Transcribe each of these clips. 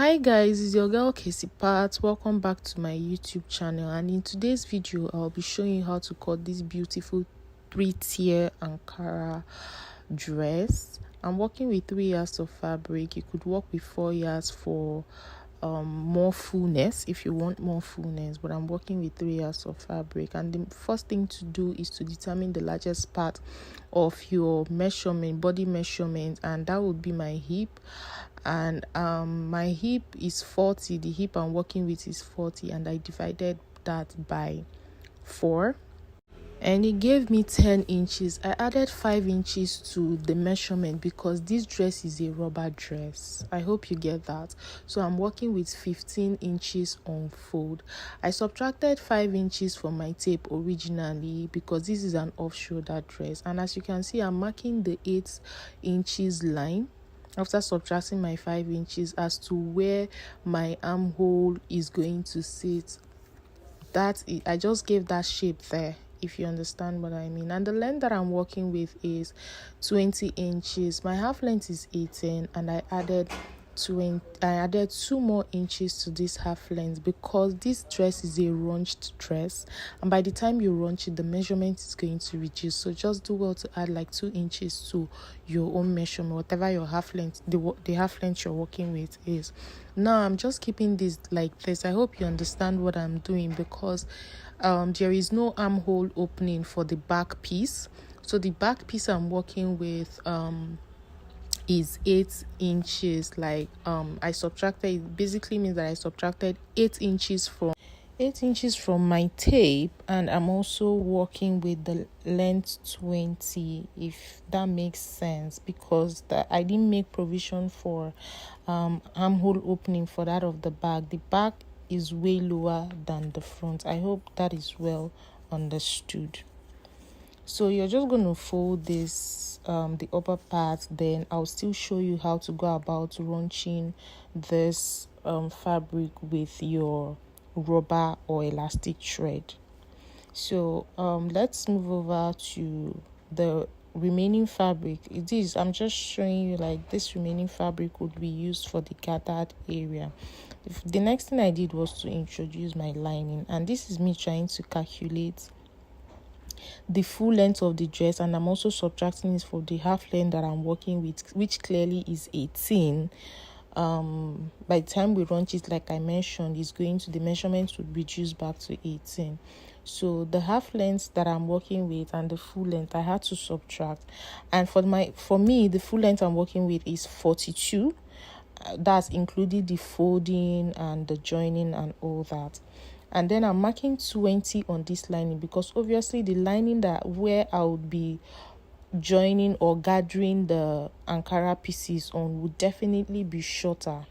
Hi guys, it's your girl Casey Pat. Welcome back to my YouTube channel, and in today's video I'll be showing you how to cut this beautiful 3-tier Ankara dress. I'm working with 3 yards of fabric. You could work with 4 yards for more fullness if you want more fullness, but I'm working with 3 yards of fabric. And the first thing to do is to determine the largest part of your measurement, body measurement, and that would be my hip. And my hip is 40. The hip I'm working with is 40, and I divided that by 4, and it gave me 10 inches. I added 5 inches to the measurement because this dress is a rubber dress. I hope you get that. So I'm working with 15 inches on fold. I subtracted 5 inches from my tape originally because this is an off-shoulder dress, and as you can see, I'm marking the 8 inches line after subtracting my 5 inches as to where my armhole is going to sit. I just gave that shape there, if you understand what I mean. And the length that I'm working with is 20 inches. My half length is 18, and I added 2 more inches to this half length because this dress is a runched dress, and by the time you runch it, the measurement is going to reduce. So just do well to add like 2 inches to your own measurement, whatever your half length, the half length you're working with is. Now I'm just keeping this like this. I hope you understand what I'm doing because there is no armhole opening for the back piece. So the back piece I'm working with is 8 inches. Like I subtracted, it basically means that I subtracted 8 inches from my tape, and I'm also working with the length 20, if that makes sense, because I didn't make provision for armhole opening for that of the back. The back is way lower than the front. I hope that is well understood. So you're just going to fold this the upper part, then I'll still show you how to go about runching this fabric with your rubber or elastic thread. So let's move over to the remaining fabric. I'm just showing you like this remaining fabric would be used for the gathered area. The next thing I did was to introduce my lining, and this is me trying to calculate the full length of the dress, and I'm also subtracting it for the half length that I'm working with, which clearly is 18. By the time we runch it, like I mentioned, the measurements would reduce back to 18. So the half length that I'm working with and the full length I had to subtract, and for me the full length I'm working with is 42. That's including the folding and the joining and all that. And then I'm marking 20 on this lining because obviously the lining where I would be joining or gathering the Ankara pieces on would definitely be shorter.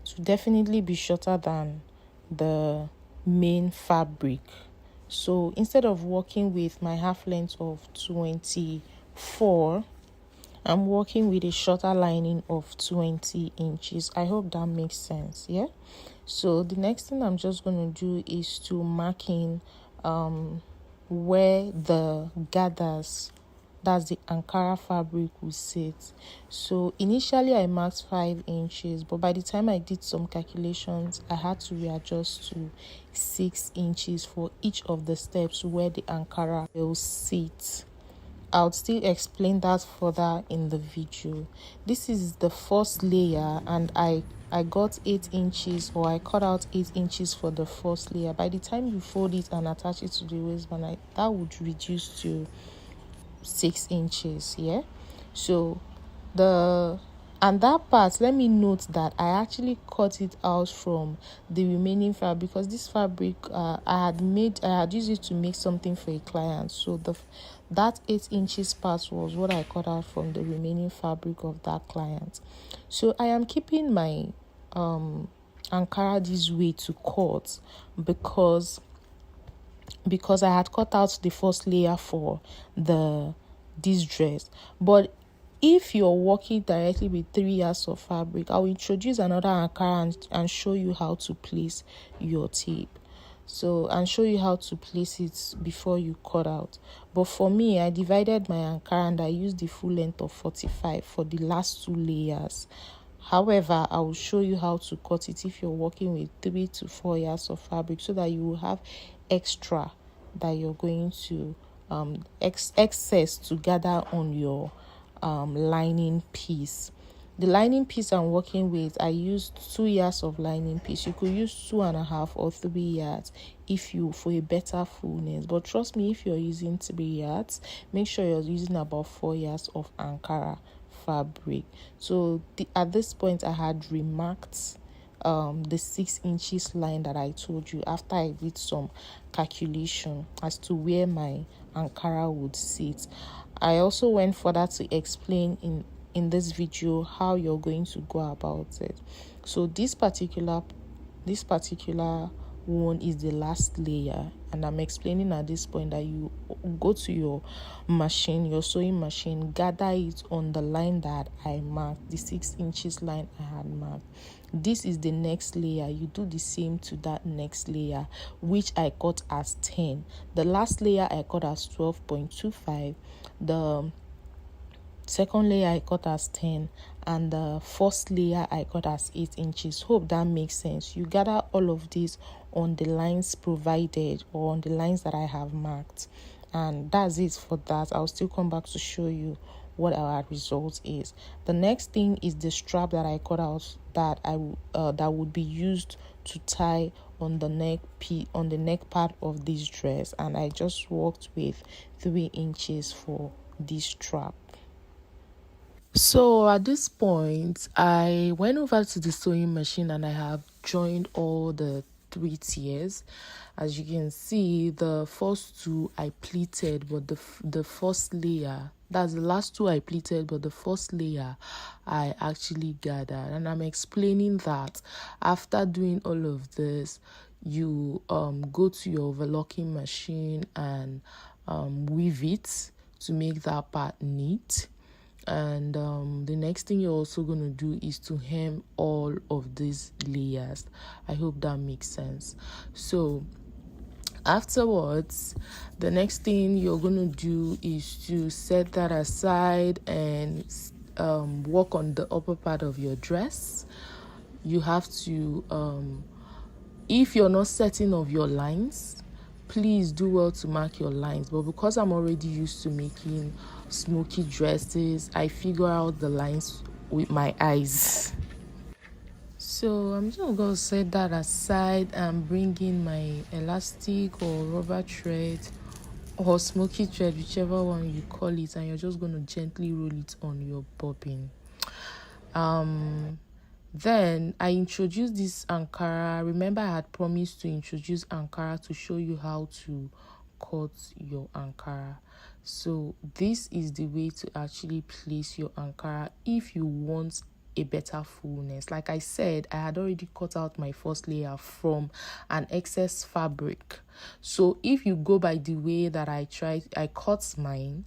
It would definitely be shorter than the main fabric. So instead of working with my half length of 24, I'm working with a shorter lining of 20 inches. I hope that makes sense. Yeah. So the next thing I'm just going to do is to mark in where the gathers, that's the Ankara fabric, will sit. So initially I marked 5 inches, but by the time I did some calculations, I had to readjust to 6 inches for each of the steps where the Ankara will sit. I'll still explain that further in the video. This is the first layer, and I got 8 inches, or I cut out 8 inches for the first layer. By the time you fold it and attach it to the waistband, that would reduce to 6 inches. Yeah. So that part, let me note that I actually cut it out from the remaining fabric because this fabric I had used it to make something for a client. So that 8 inches part was what I cut out from the remaining fabric of that client. So I am keeping my Ankara this way to cut because I had cut out the first layer for this dress. But if you're working directly with 3 yards of fabric, I'll introduce another Ankara and show you how to place your tape. And show you how to place it before you cut out. But for me, I divided my Ankara and I used the full length of 45 for the last 2 layers. However, I will show you how to cut it if you're working with 3 to 4 yards of fabric, so that you will have extra that you're going to excess to gather on your lining piece. The lining piece I'm working with, I used 2 yards of lining piece. You could use 2.5 or 3 yards if you for a better fullness. But trust me, if you're using 3 yards, make sure you're using about 4 yards of Ankara fabric. So at this point, I had remarked the 6 inches line that I told you after I did some calculation as to where my Ankara would sit. I also went further to explain in this video how you're going to go about it. So this particular one is the last layer, and I'm explaining at this point that you go to your machine, your sewing machine, gather it on the line that I marked, the 6 inches line I had marked. This is the next layer. You do the same to that next layer, which I cut as 10. The last layer I cut as 12.25. The second layer I cut as 10, and the first layer I cut as 8 inches. Hope that makes sense. You gather all of this on the lines provided or on the lines that I have marked, and that's it for that. I'll still come back to show you what our result is. The next thing is the strap that I cut out that that would be used to tie on the neck part of this dress, and I just worked with 3 inches for this strap. So at this point, I went over to the sewing machine and I have joined all the 3 tiers. As you can see, the first 2 I pleated, but the first layer, that's the last 2 I pleated, but the first layer I actually gathered. And I'm explaining that after doing all of this, you go to your overlocking machine and weave it to make that part neat. And the next thing you're also going to do is to hem all of these layers. I hope that makes sense. So afterwards, the next thing you're going to do is to set that aside and work on the upper part of your dress. You have to if you're not setting of your lines, please do well to mark your lines. But because I'm already used to making smoky dresses, I figure out the lines with my eyes. So I'm just going to set that aside and bring in my elastic or rubber thread or smoky thread, whichever one you call it, and you're just going to gently roll it on your bobbin. Then I introduced this Ankara. Remember, I had promised to introduce Ankara to show you how to cut your Ankara. So this is the way to actually place your Ankara if you want a better fullness. Like I said, I had already cut out my first layer from an excess fabric. So if you go by the way that I cut mine,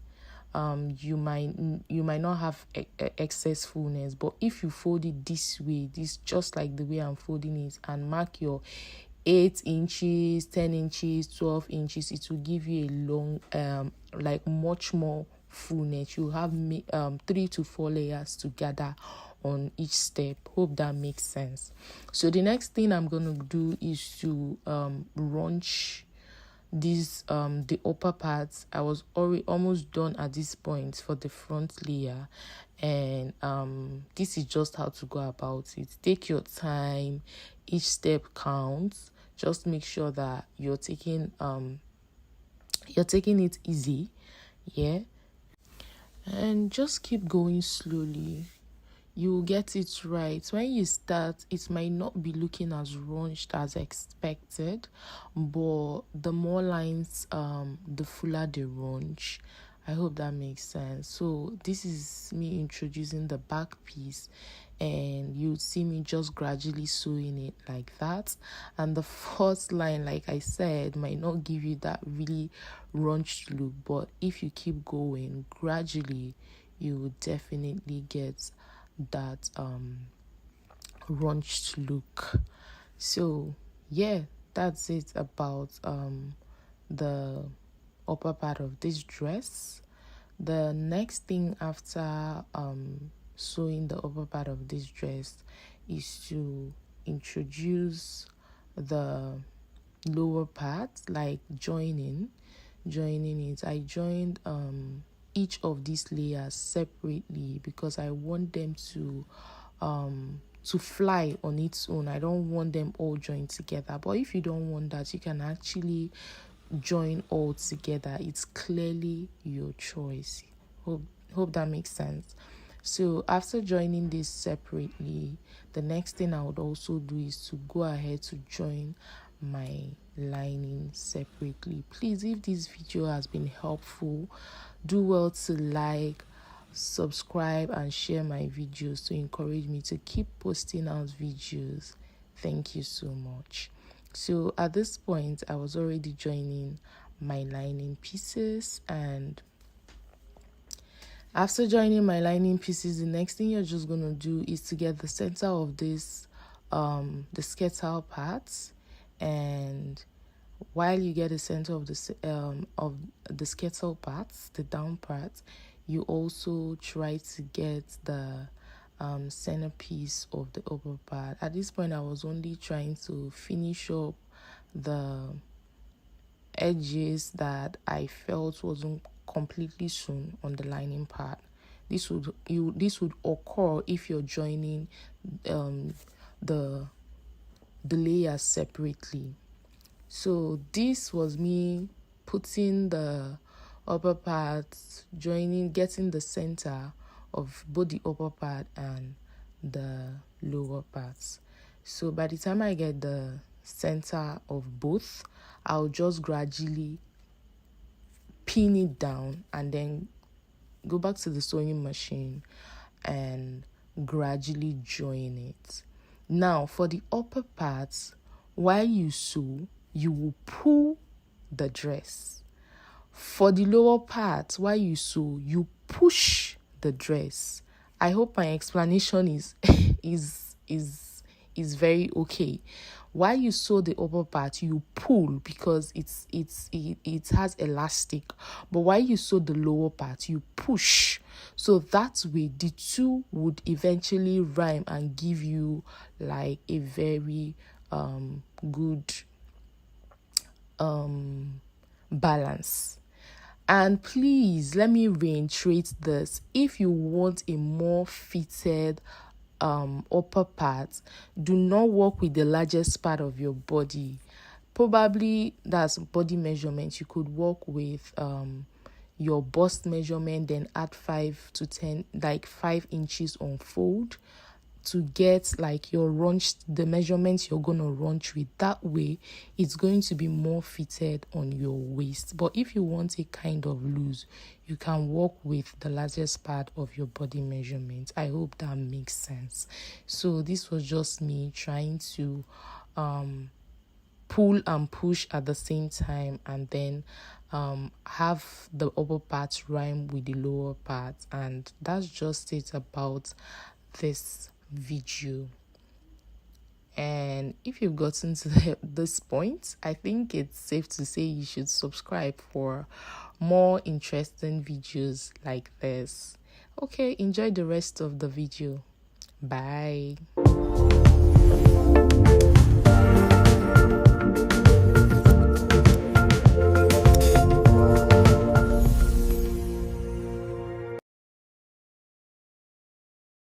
you might not have excess fullness. But if you fold it this way, this just like the way I'm folding it, and mark your 8 inches, 10 inches, 12 inches, it will give you a long like much more fullness. You have 3 to 4 layers together on each step. Hope that makes sense. So the next thing I'm going to do is to runch these the upper parts. I was already almost done at this point for the front layer, and this is just how to go about it. Take your time, each step counts. Just make sure that you're taking it easy, yeah, and just keep going slowly. You will get it right. When you start, it might not be looking as runched as expected, but the more lines, the fuller the runch. I hope that makes sense. So this is me introducing the back piece, and you see me just gradually sewing it like that. And the first line, like I said, might not give you that really runched look, but if you keep going gradually, you will definitely get that runched look. So yeah, that's it about the upper part of this dress. The next thing after sewing the upper part of this dress is to introduce the lower part, like joining it. I joined each of these layers separately because I want them to fly on its own. I don't want them all joined together. But if you don't want that, you can actually join all together. It's clearly your choice. Hope that makes sense. So after joining this separately, the next thing I would also do is to go ahead to join my lining separately. Please, if this video has been helpful, do well to like, subscribe, and share my videos to encourage me to keep posting out videos. Thank you so much. So at this point, I was already joining my lining pieces, and after joining my lining pieces, the next thing you're just going to do is to get the center of this the skirtal parts. And while you get the center of the skirtal parts, the down part, you also try to get the centerpiece of the upper part. At this point, I was only trying to finish up the edges that I felt wasn't completely sewn on the lining part. This would occur if you're joining the layers separately. So this was me putting the upper part, getting the center of both the upper part and the lower parts. So by the time I get the center of both, I'll just gradually pin it down and then go back to the sewing machine and gradually join it. Now for the upper parts, while you sew, you will pull the dress. For the lower part, while you sew, you push the dress. I hope my explanation is very okay. While you sew the upper part, you pull because it has elastic. But while you sew the lower part, you push. So that way the two would eventually rhyme and give you like a very good balance. And please let me reiterate this: if you want a more fitted upper part, do not work with the largest part of your body. Probably that's body measurement. You could work with your bust measurement, then add 5 to 10, like 5 inches on fold to get like the measurements you're gonna runch with. That way it's going to be more fitted on your waist. But if you want a kind of loose, you can work with the largest part of your body measurement. I hope that makes sense. So this was just me trying to pull and push at the same time, and then have the upper part rhyme with the lower part. And that's just it about this video. And if you've gotten to this point, I think it's safe to say you should subscribe for more interesting videos like this. Okay, enjoy the rest of the video. Bye.